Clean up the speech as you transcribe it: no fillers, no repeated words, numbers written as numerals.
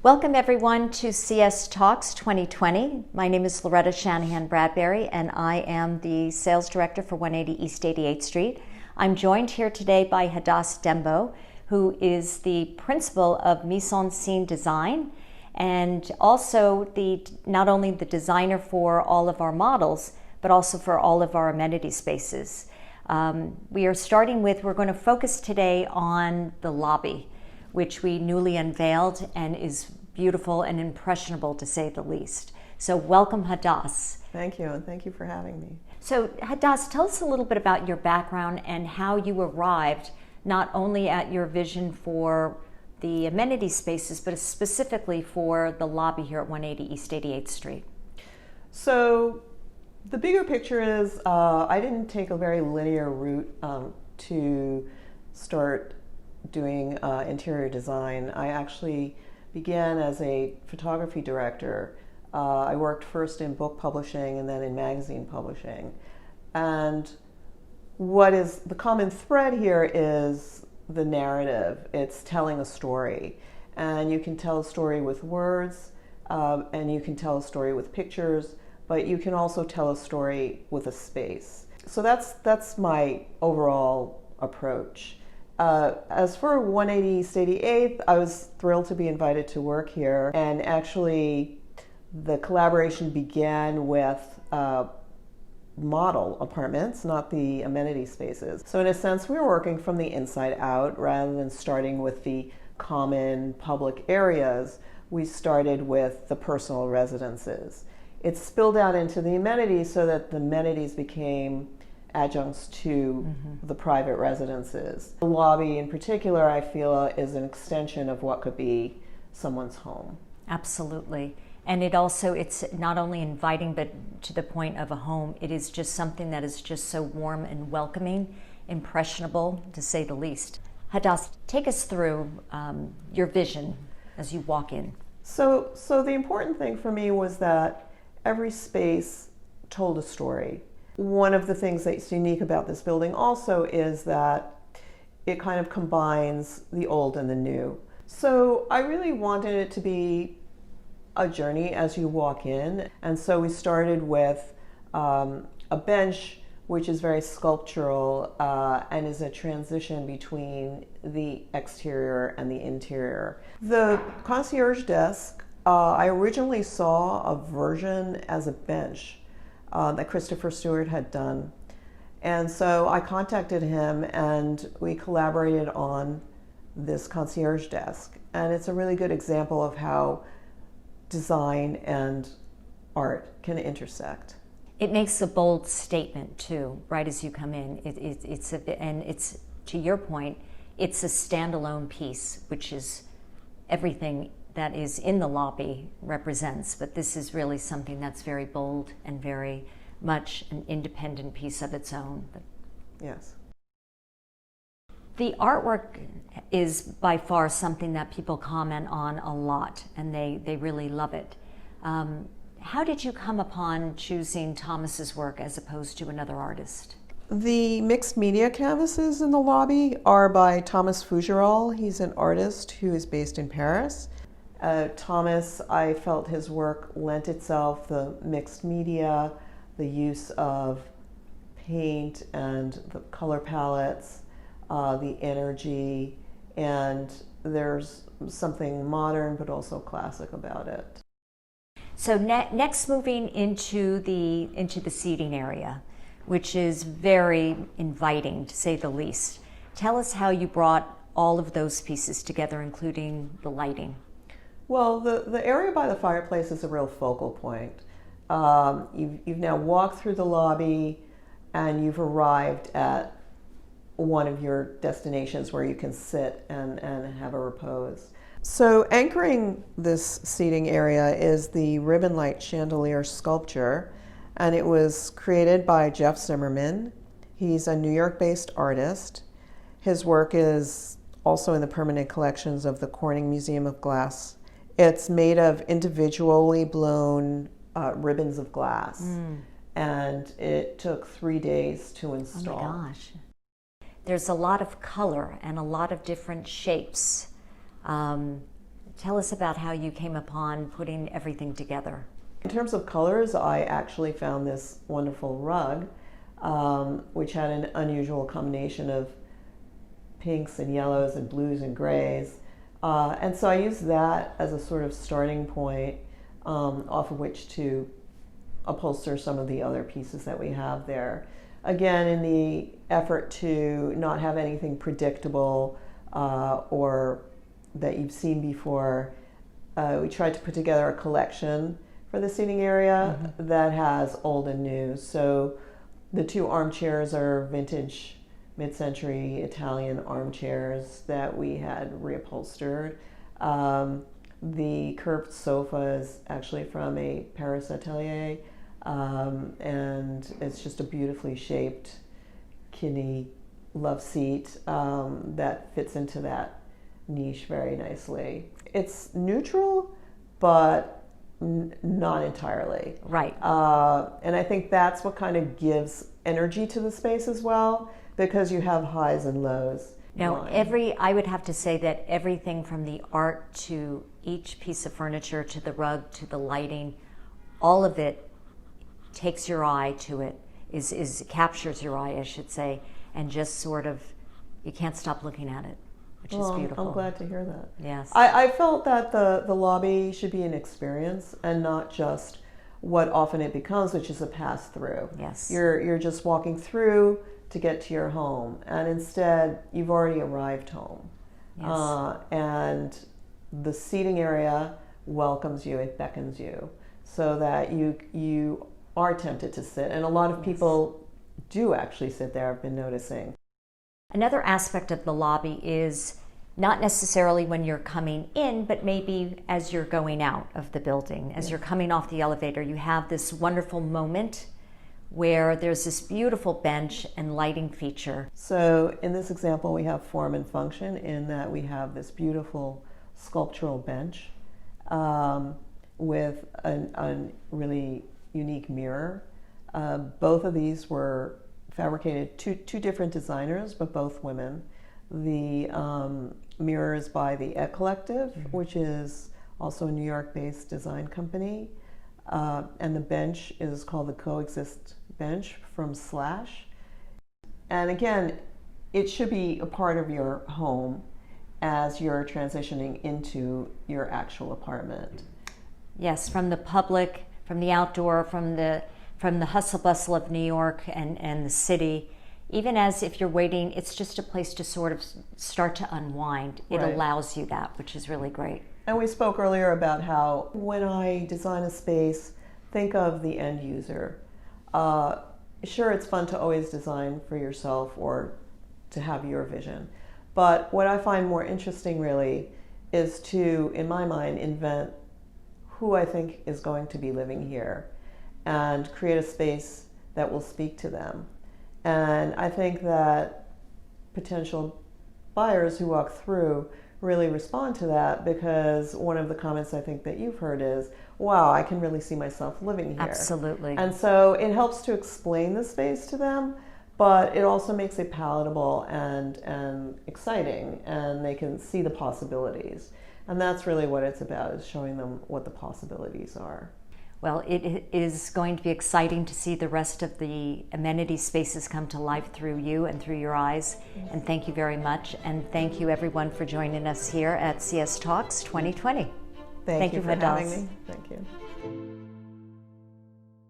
Welcome everyone to CS Talks 2020. My name is Loretta Shanahan Bradbury and I am the Sales Director for 180 East 88th Street. I'm joined here today by Hadas Dembo, who is the principal of Mise en Scene Design and also not only the designer for all of our models, but also for all of our amenity spaces. We're going to focus today on the lobby, which we newly unveiled and is beautiful and impressionable to say the least. So welcome, Hadas. Thank you, and thank you for having me. So Hadas, tell us a little bit about your background and how you arrived not only at your vision for the amenity spaces, but specifically for the lobby here at 180 East 88th Street. So the bigger picture is I didn't take a very linear route to start doing interior design. I actually began as a photography director. I worked first in book publishing and then in magazine publishing. And what is the common thread here is the narrative. It's telling a story. And you can tell a story with words, and you can tell a story with pictures, but you can also tell a story with a space. So that's my overall approach. As for 180 East 88th, I was thrilled to be invited to work here, and actually the collaboration began with model apartments, not the amenity spaces. So in a sense, we were working from the inside out rather than starting with the common public areas. We started with the personal residences. It spilled out into the amenities so that the amenities became adjuncts to the private residences. The lobby in particular, I feel, is an extension of what could be someone's home. Absolutely. And it's not only inviting, but to the point of a home, it is just something that is just so warm and welcoming, impressionable, to say the least. Hadas, take us through your vision as you walk in. So the important thing for me was that every space told a story. One of the things that's unique about this building also is that it kind of combines the old and the new. So I really wanted it to be a journey as you walk in. And so we started with a bench which is very sculptural and is a transition between the exterior and the interior. The concierge desk, I originally saw a version as a bench that Christopher Stewart had done. And so I contacted him and we collaborated on this concierge desk. And it's a really good example of how design and art can intersect. It makes a bold statement too, right as you come in. It's to your point, it's a standalone piece, which is everything that is in the lobby represents, but this is really something that's very bold and very much an independent piece of its own. Yes. The artwork is by far something that people comment on a lot, and they really love it. How did you come upon choosing Thomas's work as opposed to another artist? The mixed media canvases in the lobby are by Thomas Fougerolles. He's an artist who is based in Paris. Thomas, I felt his work lent itself, the mixed media, the use of paint and the color palettes, the energy, and there's something modern but also classic about it. So next moving into the seating area, which is very inviting to say the least. Tell us how you brought all of those pieces together, including the lighting. Well, the area by the fireplace is a real focal point. You've now walked through the lobby and you've arrived at one of your destinations where you can sit and have a repose. So anchoring this seating area is the ribbon light chandelier sculpture, and it was created by Jeff Zimmerman. He's a New York-based artist. His work is also in the permanent collections of the Corning Museum of Glass. It's made of individually blown ribbons of glass, and it took 3 days to install. Oh my gosh. There's a lot of color and a lot of different shapes. Tell us about how you came upon putting everything together. In terms of colors, I actually found this wonderful rug, which had an unusual combination of pinks and yellows and blues and grays. And so I used that as a sort of starting point off of which to upholster some of the other pieces that we have there. Again, in the effort to not have anything predictable or that you've seen before, we tried to put together a collection for the seating area that has old and new. So the two armchairs are vintage mid-century Italian armchairs that we had reupholstered. The curved sofa is actually from a Paris atelier, and it's just a beautifully shaped kidney love seat that fits into that niche very nicely. It's neutral, but not entirely. Right. And I think that's what kind of gives energy to the space as well, because you have highs and lows. Now, I would have to say that everything from the art to each piece of furniture to the rug to the lighting, all of it takes your eye to it, captures your eye, I should say, and just sort of, you can't stop looking at it, which is beautiful. I'm glad to hear that. Yes. I felt that the lobby should be an experience and not just what often it becomes, which is a pass-through. Yes. You're just walking through to get to your home, and instead you've already arrived home. Yes. And the seating area welcomes you, it beckons you, so that you are tempted to sit. And a lot of people do actually sit there, I've been noticing. Another aspect of the lobby is not necessarily when you're coming in, but maybe as you're going out of the building, as you're coming off the elevator, you have this wonderful moment where there's this beautiful bench and lighting feature. So in this example, we have form and function in that we have this beautiful sculptural bench with a really unique mirror. Both of these were fabricated, two different designers, but both women. The mirror is by the Collective, which is also a New York-based design company. And the bench is called the Coexist bench from Slash. And again, it should be a part of your home as you're transitioning into your actual apartment. Yes, from the public, from the outdoor, from the hustle bustle of New York and the city. Even as if you're waiting, it's just a place to sort of start to unwind. It allows you that, which is really great. And we spoke earlier about how when I design a space, think of the end user. Sure, it's fun to always design for yourself or to have your vision. But what I find more interesting really is to, in my mind, invent who I think is going to be living here and create a space that will speak to them. And I think that potential buyers who walk through really respond to that, because one of the comments I think that you've heard is, wow, I can really see myself living here. Absolutely. And so it helps to explain the space to them, but it also makes it palatable and exciting, and they can see the possibilities. And that's really what it's about, is showing them what the possibilities are. Well, it is going to be exciting to see the rest of the amenity spaces come to life through you and through your eyes. And thank you very much. And thank you everyone for joining us here at CS Talks 2020. Thank you for Hadas. having me. Thank you.